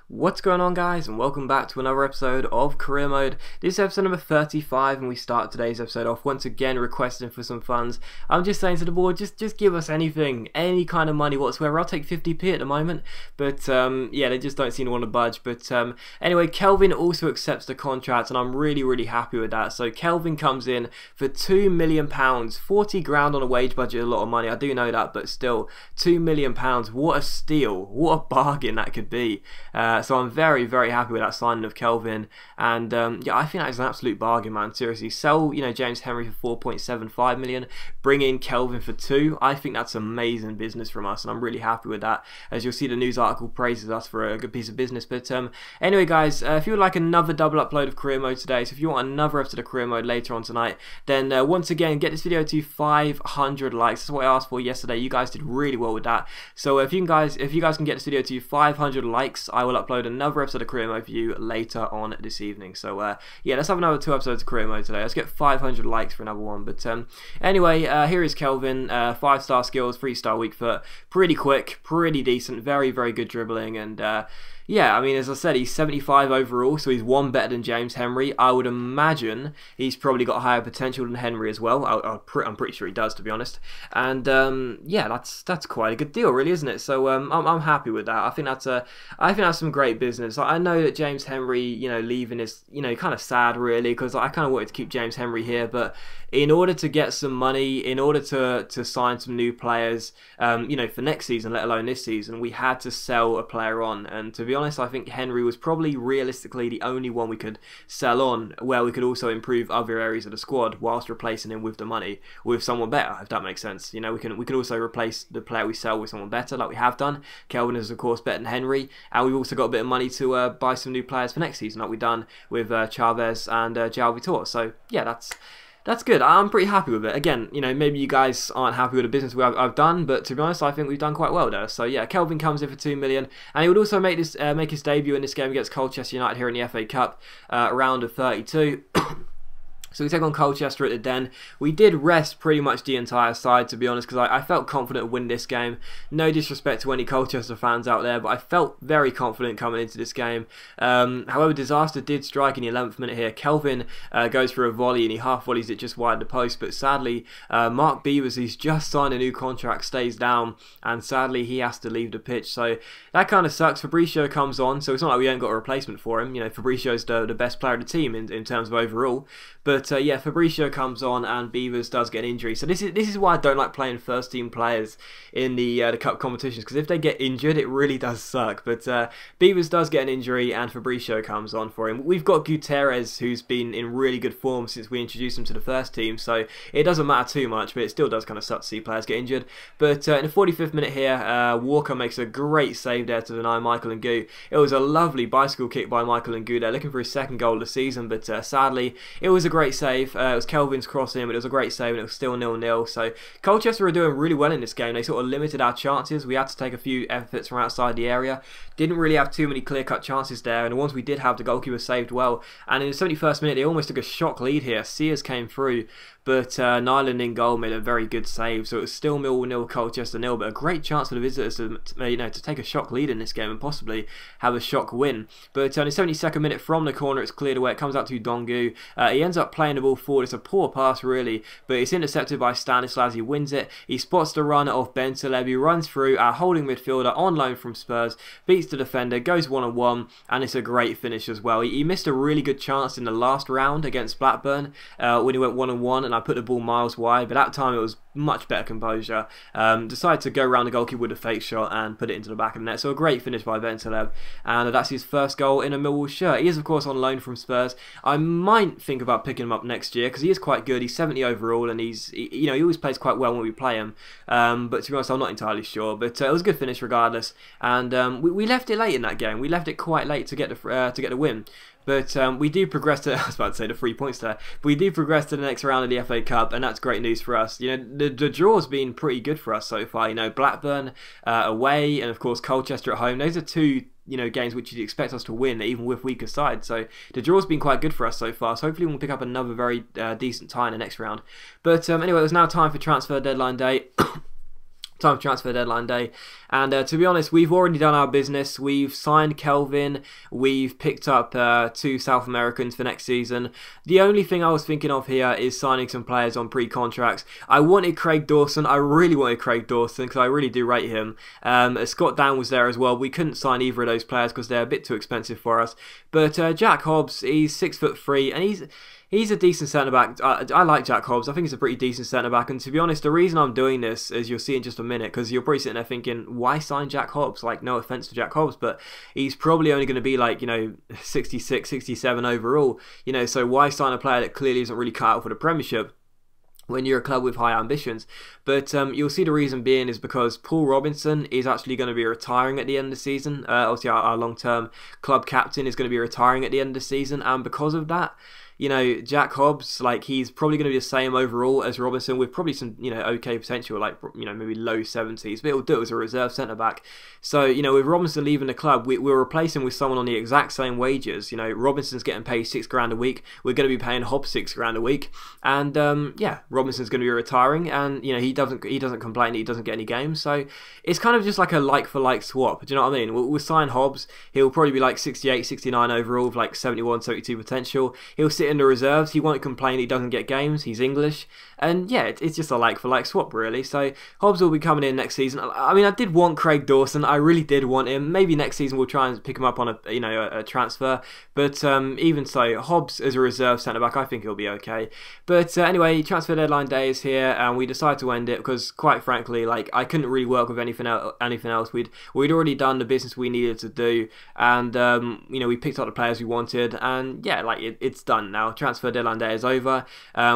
What's going on, guys, and welcome back to another episode of Career Mode. This is episode number 35, and we start today's episode off once again requesting for some funds. I'm just saying to the board, just give us anything, any kind of money whatsoever. I'll take 50p at the moment, but yeah, they just don't seem to want to budge. But anyway, Kelvin also accepts the contract, and I'm really happy with that. So Kelvin comes in for £2 million, 40 grand on a wage budget, a lot of money, I do know that, but still, £2 million, what a steal, what a bargain that could be. So I'm very happy with that signing of Kelvin, and yeah, I think that is an absolute bargain, man. Seriously, sell James Henry for 4.75 million, bring in Kelvin for 2. I think that's amazing business from us, and I'm really happy with that. As you'll see, the news article praises us for a good piece of business. But anyway, guys, if you would like another double upload of Career Mode today, so if you want another episode of Career Mode later on tonight, then once again, get this video to 500 likes. That's what I asked for yesterday. You guys did really well with that. So if you guys can get this video to 500 likes, I will upload another episode of Career Mode for you later on this evening. So yeah, let's have another 2 episodes of Career Mode today. Let's get 500 likes for another one. But anyway, here is Kelvin, 5-star skills, 3-star weak foot, pretty quick, pretty decent, very good dribbling, and yeah, I mean, as I said, he's 75 overall, so he's one better than James Henry. I would imagine he's probably got higher potential than Henry as well. I'm pretty sure he does, to be honest. And yeah, that's quite a good deal, really, isn't it? So I'm happy with that. I think that's some great business. I know that James Henry, leaving is kind of sad, really, because I kind of wanted to keep James Henry here, but in order to get some money, in order to sign some new players, for next season, let alone this season, we had to sell a player on. And to be honest, I think Henry was probably realistically the only one we could sell on, where we could also improve other areas of the squad whilst replacing him with the money with someone better, if that makes sense. We can also replace the player we sell with someone better, like we have done. Kelvin is of course better than Henry, and we've also got a bit of money to buy some new players for next season, like we've done with Chavez and João Vitor. So yeah, that's good. I'm pretty happy with it. Again, maybe you guys aren't happy with the business I've done, but to be honest, I think we've done quite well there. So yeah, Kelvin comes in for 2 million, and he would also make his debut in this game against Colchester United here in the FA Cup, round of 32. So we take on Colchester at the Den. We did rest pretty much the entire side, to be honest, because I felt confident to win this game. No disrespect to any Colchester fans out there, but I felt very confident coming into this game. However, disaster did strike in the 11th minute here. Kelvin goes for a volley, and he half volleys it just wide the post, but sadly, Mark Beavers, who's just signed a new contract, stays down, and sadly, he has to leave the pitch. So that kind of sucks. Fabricio comes on, so it's not like we ain't got a replacement for him. Fabricio's the best player of the team in terms of overall. But yeah, Fabricio comes on, and Beavers does get an injury. So this is why I don't like playing first team players in the cup competitions, because if they get injured, it really does suck. But Beavers does get an injury, and Fabricio comes on for him. We've got Gutierrez, who's been in really good form since we introduced him to the first team, so it doesn't matter too much, but it still does kind of suck to see players get injured. But in the 45th minute here, Walker makes a great save there to deny Michael Ngu. It was a lovely bicycle kick by Michael Ngu there, looking for his 2nd goal of the season, but sadly, it was a great save. It was Kelvin's crossing, but it was a great save, and it was still 0-0. So Colchester were doing really well in this game. They sort of limited our chances. We had to take a few efforts from outside the area. Didn't really have too many clear-cut chances there, and the ones we did have, the goalkeeper saved well. And in the 71st minute, they almost took a shock lead here. Sears came through, but Nyland in goal made a very good save. So it was still 0-0, Colchester 0, but a great chance for the visitors to take a shock lead in this game and possibly have a shock win. But in the 72nd minute, from the corner, it's cleared away. It comes out to Dongu. He ends up playing the ball forward. It's a poor pass, really, but it's intercepted by Stanislas. He wins it. He spots the run of Bentaleb. He runs through, our holding midfielder on loan from Spurs, beats the defender, goes 1-on-1, and it's a great finish as well. He missed a really good chance in the last round against Blackburn when he went 1-on-1, and I put the ball miles wide, but that time it was much better composure. Decided to go around the goalkeeper with a fake shot and put it into the back of the net. So a great finish by Bentaleb, and that's his 1st goal in a Millwall shirt. He is of course on loan from Spurs. I might think about picking him up next year, because he is quite good. He's 70 overall, and he always plays quite well when we play him. But to be honest, I'm not entirely sure. But it was a good finish regardless, and we left it late in that game. We left it quite late to get the win. But we do progress to, I was about to say the 3 points there, but we do progress to the next round of the FA Cup, and that's great news for us. The draw's been pretty good for us so far. Blackburn away, and of course Colchester at home. Those are 2 games which you'd expect us to win, even with weaker sides. So the draw's been quite good for us so far. So hopefully we'll pick up another very decent tie in the next round. But anyway, it's now time for transfer deadline day. time for transfer deadline day. And to be honest, we've already done our business. We've signed Kelvin, we've picked up 2 South Americans for next season. The only thing I was thinking of here is signing some players on pre-contracts. I wanted Craig Dawson. I really wanted Craig Dawson because I really do rate him. Scott Dan was there as well. We couldn't sign either of those players because they're a bit too expensive for us. But Jack Hobbs, he's 6'3", and he's a decent centre-back. I like Jack Hobbs. I think he's a pretty decent centre-back. And to be honest, the reason I'm doing this, as you'll see in just a minute, because you're probably sitting there thinking, why sign Jack Hobbs? Like, no offence to Jack Hobbs, but he's probably only going to be like, 66, 67 overall. So why sign a player that clearly isn't really cut out for the Premiership when you're a club with high ambitions? But you'll see the reason being is because Paul Robinson is actually going to be retiring at the end of the season. Obviously, our long-term club captain is going to be retiring at the end of the season, and because of that, Jack Hobbs, like, he's probably going to be the same overall as Robinson with probably some, okay potential, like, maybe low 70s, but it'll do as a reserve centre-back. So, with Robinson leaving the club, we're replacing with someone on the exact same wages. Robinson's getting paid £6 a week. We're going to be paying Hobbs £6 a week. And, Robinson's going to be retiring, and, he doesn't complain that he doesn't get any games. So, it's kind of just like a like-for-like swap. Do you know what I mean? We'll sign Hobbs. He'll probably be like 68, 69 overall with like 71, 72 potential. He'll sit in the reserves. He won't complain he doesn't get games. He's English, and yeah, it's just a like-for-like swap, really. So Hobbs will be coming in next season. I mean, I did want Craig Dawson. I really did want him. Maybe next season we'll try and pick him up on a transfer. But even so, Hobbs as a reserve centre-back, I think he'll be okay. But anyway, transfer deadline day is here, and we decided to end it because, quite frankly, like, I couldn't really work with anything else. We'd already done the business we needed to do, and we picked up the players we wanted, and yeah, like, it's done now. Transfer deadline day is over.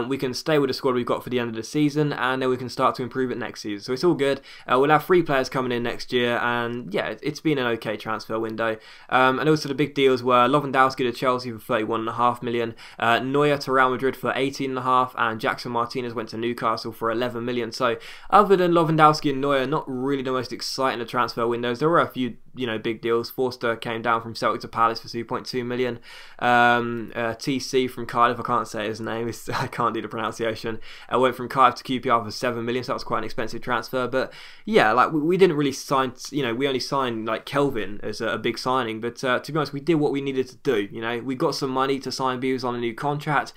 We can stay with the squad we've got for the end of the season, and then we can start to improve it next season. So it's all good. We'll have 3 players coming in next year, and yeah, it's been an okay transfer window. And also the big deals were Lewandowski to Chelsea for £31.5 million, Neuer to Real Madrid for £18.5 million, and Jackson Martinez went to Newcastle for £11 million. So other than Lewandowski and Neuer, not really the most exciting of transfer windows. There were a few big deals. Forster came down from Celtic to Palace for £2.2 million. TC from Cardiff, I can't say his name, I can't do the pronunciation. Went from Cardiff to QPR for £7 million, so that was quite an expensive transfer. But yeah, like, we didn't really sign, we only signed like Kelvin as a big signing. But to be honest, we did what we needed to do. We got some money to sign Beavers on a new contract.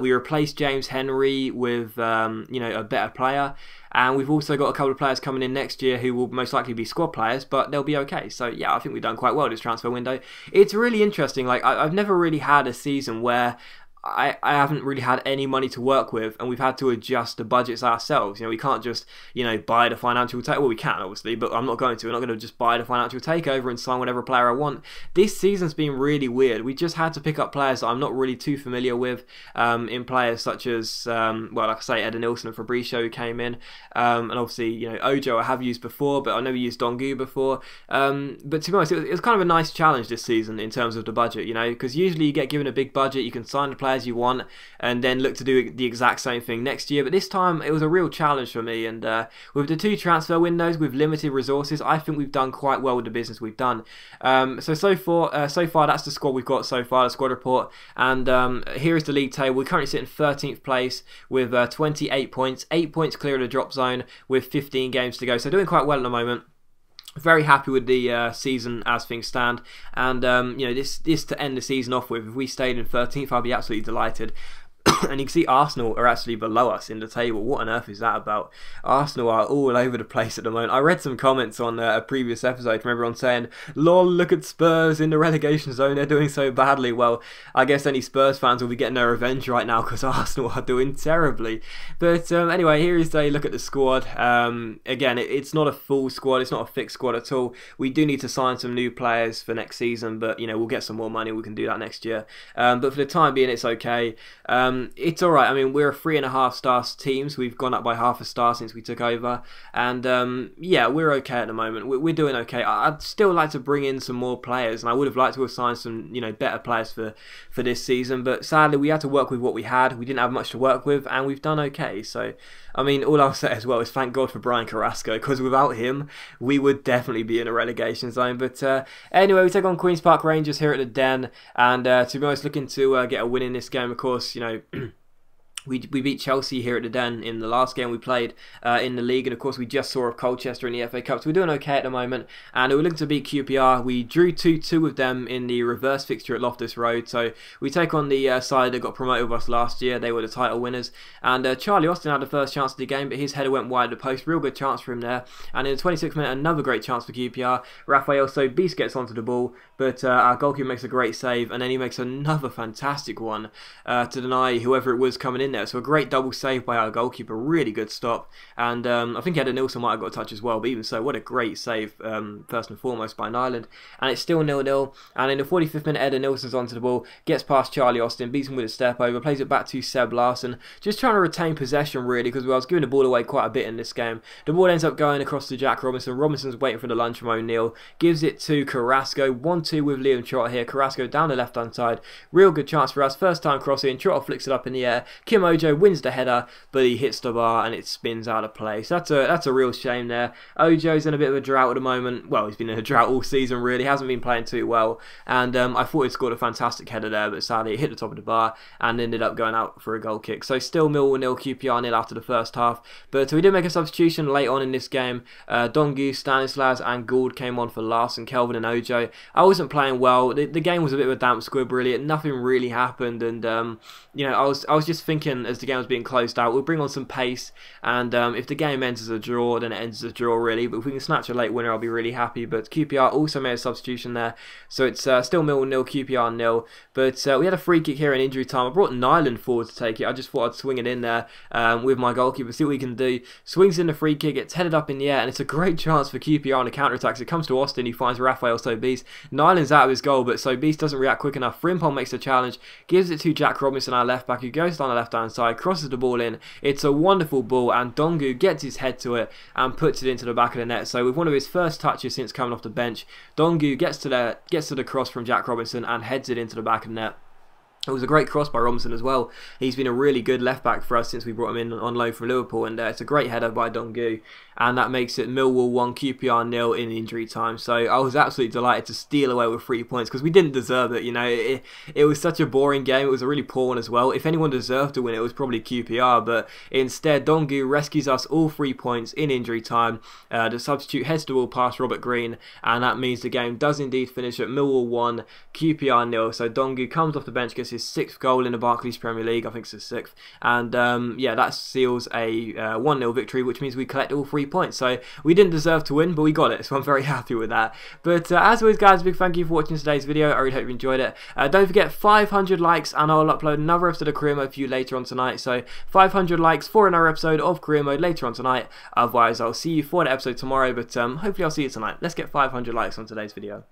We replaced James Henry with a better player. And we've also got a couple of players coming in next year who will most likely be squad players, but they'll be okay. So yeah, I think we've done quite well this transfer window. It's really interesting. Like, I've never really had a season where I haven't really had any money to work with, and we've had to adjust the budgets ourselves. We can't just, buy the financial take. Well, we can, obviously, but I'm not going to. We're not going to just buy the financial takeover and sign whatever player I want. This season's been really weird. We just had to pick up players that I'm not really too familiar with, in players such as, like I say, Eden Nilsson and Fabricio who came in, and obviously, Ojo I have used before, but I've never used Dongu before. But to be honest, it was kind of a nice challenge this season in terms of the budget, because usually you get given a big budget, you can sign the players you want and then look to do the exact same thing next year. But this time it was a real challenge for me, and with the 2 transfer windows with limited resources, I think we've done quite well with the business we've done. So far that's the squad we've got so far, the squad report, and here is the league table. We're currently sitting 13th place with 28 points, 8 points clear of the drop zone with 15 games to go, so doing quite well at the moment. Very happy with the season as things stand, and this to end the season off with. If we stayed in 13th, I'd be absolutely delighted. And you can see Arsenal are actually below us in the table. What on earth is that about? Arsenal are all over the place at the moment. I read some comments on a previous episode from everyone saying, lol, look at Spurs in the relegation zone, they're doing so badly. Well, I guess any Spurs fans will be getting their revenge right now because Arsenal are doing terribly. But anyway, here is a look at the squad. Again, it's not a full squad, it's not a fixed squad at all. We do need to sign some new players for next season, but we'll get some more money, we can do that next year. But for the time being, it's okay. It's alright. I mean, we're a 3.5 star team, so we've gone up by half a star since we took over, and yeah, we're okay at the moment. We're doing okay. I'd still like to bring in some more players, and I would have liked to have signed some better players for this season, but sadly we had to work with what we had. We didn't have much to work with, and we've done okay. So I mean, all I'll say as well is thank God for Brian Carrasco, because without him we would definitely be in a relegation zone. But anyway, we take on Queen's Park Rangers here at the Den, and to be honest, looking to get a win in this game. Of course, We beat Chelsea here at the Den in the last game we played in the league, and of course we just saw of Colchester in the FA Cup, so we're doing okay at the moment, and we're looking to beat QPR. We drew 2-2 with them in the reverse fixture at Loftus Road, so we take on the side that got promoted with us last year. They were the title winners, and Charlie Austin had the first chance of the game, but his header went wide of the post. Real good chance for him there, and in the 26th minute, another great chance for QPR. Rafael Sobis gets onto the ball, but our goalkeeper makes a great save, and then he makes another fantastic one to deny whoever it was coming in there. So a great double save by our goalkeeper, really good stop, and I think Eder Nilsson might have got a touch as well, but even so, what a great save first and foremost by Nyland. And it's still 0-0, and in the 45th minute, Eder Nilsson's onto the ball, gets past Charlie Austin, beats him with a step over, plays it back to Seb Larsson, just trying to retain possession really, because I was giving the ball away quite a bit in this game. The ball ends up going across to Jack Robinson. Robinson's waiting for the lunge from O'Neill, gives it to Carrasco, 1-2 with Liam Trotter here. Carrasco down the left hand side, real good chance for us, first time crossing, Trotter flicks it up in the air, Kim Ojo wins the header, but he hits the bar and it spins out of play. So that's a real shame there. Ojo's in a bit of a drought at the moment. Well, he's been in a drought all season really, hasn't been playing too well, and I thought he'd scored a fantastic header there, but sadly it hit the top of the bar and ended up going out for a goal kick. So still Millwall 0, QPR 0 after the first half, but we did make a substitution late on in this game. Dongu, Stanislas and Gould came on for Larson, Kelvin and Ojo. I wasn't playing well. The game was a bit of a damp squib really. Nothing really happened, and you know, I was just thinking as the game was being closed out, we'll bring on some pace, and if the game ends as a draw, then it ends as a draw really, but if we can snatch a late winner, I'll be really happy. But QPR also made a substitution there, so it's still Millwall 0, QPR 0, but we had a free kick here in injury time. I brought Nyland forward to take it. I just thought I'd swing it in there with my goalkeeper, see what he can do. Swings in the free kick, it's headed up in the air, and it's a great chance for QPR on the counter-attacks. It comes to Austin, he finds Rafael Sobis. Nyland's out of his goal, but Sobis doesn't react quick enough. Frimpong makes the challenge, gives it to Jack Robinson, our left back, who goes down the left hand side, crosses the ball in. It's a wonderful ball, and Dongu gets his head to it and puts it into the back of the net. So with one of his first touches since coming off the bench, Dongu gets to the cross from Jack Robinson and heads it into the back of the net. It was a great cross by Robinson as well. He's been a really good left back for us since we brought him in on loan from Liverpool, and it's a great header by Dongu, and that makes it Millwall 1, QPR 0 in injury time. So I was absolutely delighted to steal away with 3 points, because we didn't deserve it. You know, it was such a boring game. It was a really poor one as well. If anyone deserved to win, it was probably QPR, but instead Dongu rescues us all 3 points in injury time. The substitute heads the ball past Robert Green, and that means the game does indeed finish at Millwall 1, QPR 0. So Dongu comes off the bench, gets his 6th goal in the Barclays Premier League. I think it's his 6th, and yeah, that seals a 1-0 victory, which means we collect all 3 points. So we didn't deserve to win, but we got it, so I'm very happy with that. But as always guys, a big thank you for watching today's video. I really hope you enjoyed it. Don't forget 500 likes and I'll upload another episode of Career Mode for you later on tonight. So 500 likes for another episode of Career Mode later on tonight. Otherwise I'll see you for the episode tomorrow, but hopefully I'll see you tonight. Let's get 500 likes on today's video.